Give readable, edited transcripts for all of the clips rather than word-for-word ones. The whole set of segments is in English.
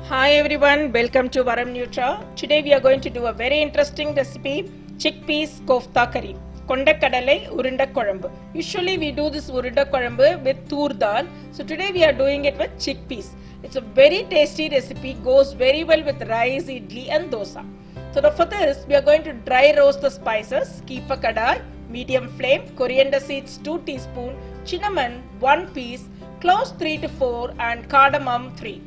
Hi everyone, welcome to Varam Nutra. Today we are going to do a very interesting recipe, chickpeas kofta curry. Kondakadalai urunda kolambu. Usually we do this urunda kolambu with tur dal. So today we are doing it with chickpeas. It's a very tasty recipe, goes very well with rice, idli and dosa. So for this we are going to dry roast the spices. Keep a kadai, medium flame, coriander seeds 2 teaspoon, cinnamon 1 piece, cloves 3 to 4 and cardamom 3.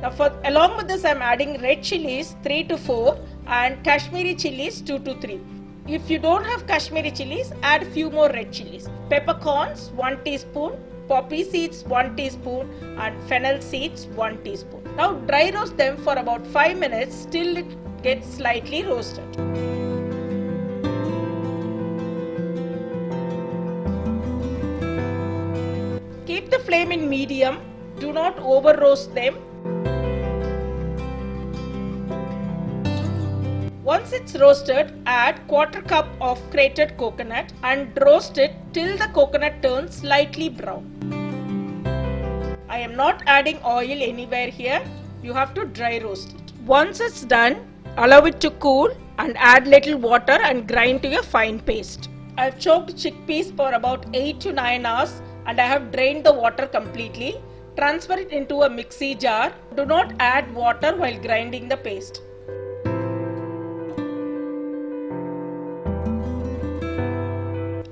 Now along with this I am adding red chilies 3 to 4 and Kashmiri chilies 2 to 3. If you don't have Kashmiri chilies, add a few more red chilies. Peppercorns 1 teaspoon, poppy seeds 1 teaspoon and fennel seeds 1 teaspoon. Now dry roast them for about 5 minutes till it gets slightly roasted. Keep the flame in medium, do not over roast them. Once it's roasted, add quarter cup of grated coconut and roast it till the coconut turns slightly brown. I am not adding oil anywhere here, you have to dry roast it. Once it's done, allow it to cool and add little water and grind to a fine paste. I have choked chickpeas for about 8 to 9 hours and I have drained the water completely. Transfer it into a mixie jar. Do not add water while grinding the paste.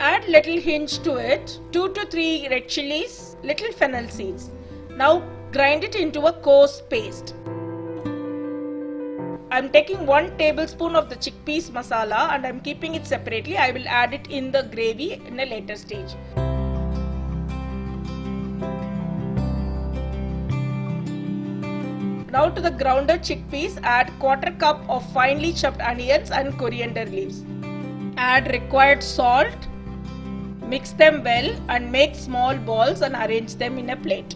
Add little hinge to it, 2 to 3 red chilies, little fennel seeds. Now grind it into a coarse paste. I am taking 1 tablespoon of the chickpeas masala and I am keeping it separately. I will add it in the gravy in a later stage. Now to the grounded chickpeas, add quarter cup of finely chopped onions and coriander leaves. Add required salt. Mix them well and make small balls and arrange them in a plate.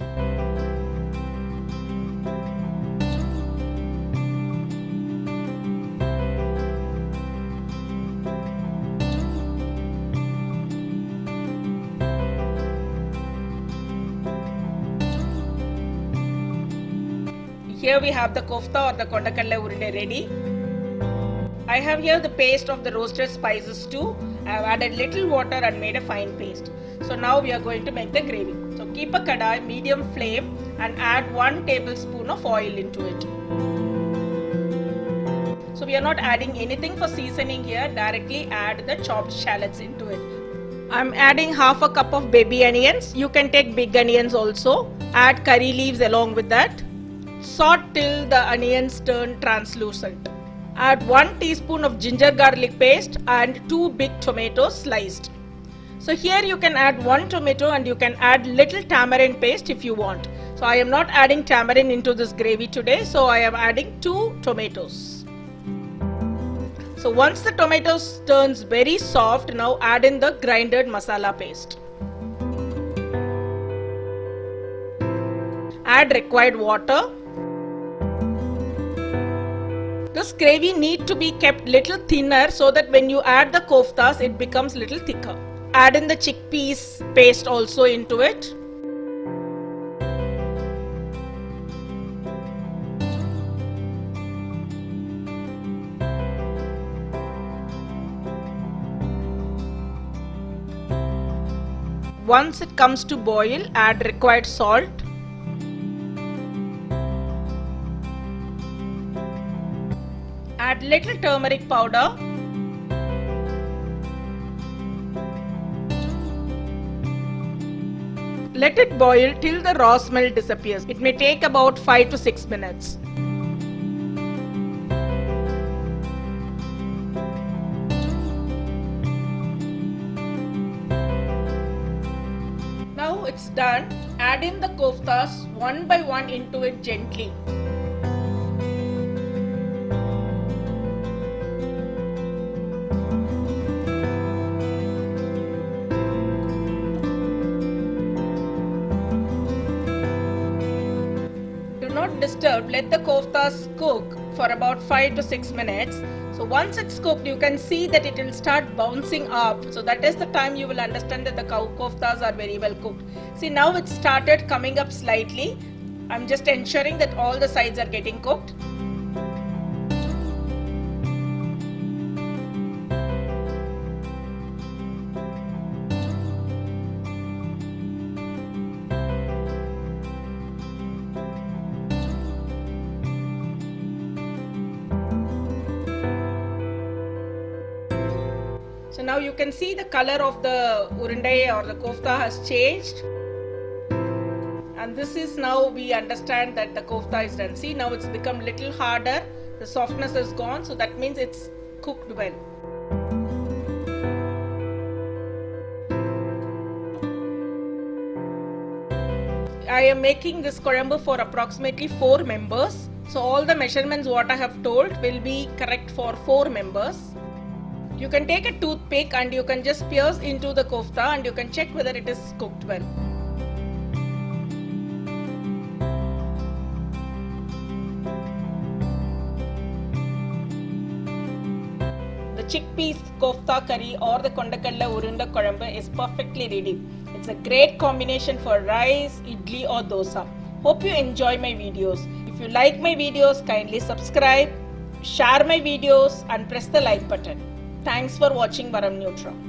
Here we have the kofta or the kondakadalai urunde ready. I have here the paste of the roasted spices too. I have added little water and made a fine paste. So now we are going to make the gravy. So keep a kadai, medium flame and add 1 tablespoon of oil into it. So we are not adding anything for seasoning here, directly add the chopped shallots into it. I am adding half a cup of baby onions. You can take big onions also. Add curry leaves along with that. Saute till the onions turn translucent. Add 1 teaspoon of ginger garlic paste and 2 big tomatoes sliced. So here you can add 1 tomato and you can add little tamarind paste if you want. So I am not adding tamarind into this gravy today, so I am adding 2 tomatoes. So once the tomatoes turns very soft, now add in the grinded masala paste. Add required water. This gravy need to be kept little thinner so that when you add the koftas it becomes little thicker. Add in the chickpeas paste also into it. Once it comes to boil, add required salt. Add little turmeric powder. Let it boil till the raw smell disappears. It may take about 5 to 6 minutes. Now it's done. Add in the koftas one by one into it gently. Not disturb, let the koftas cook for about 5 to 6 minutes. So once it's cooked, you can see that it will start bouncing up. So that is the time you will understand that the koftas are very well cooked. See, now it started coming up slightly. I'm just ensuring that all the sides are getting cooked. So now you can see the color of the urundai or the kofta has changed. And this is now we understand that the kofta is done. See, now it's become little harder. The softness is gone. So that means it's cooked well. I am making this korambu for approximately 4 members. So all the measurements what I have told will be correct for 4 members. You can take a toothpick and you can just pierce into the kofta and you can check whether it is cooked well. The chickpeas kofta curry or the kondakadla urunda korambu is perfectly ready. It's a great combination for rice, idli or dosa. Hope you enjoy my videos. If you like my videos, kindly subscribe, share my videos and press the like button. Thanks for watching Varam Nutra.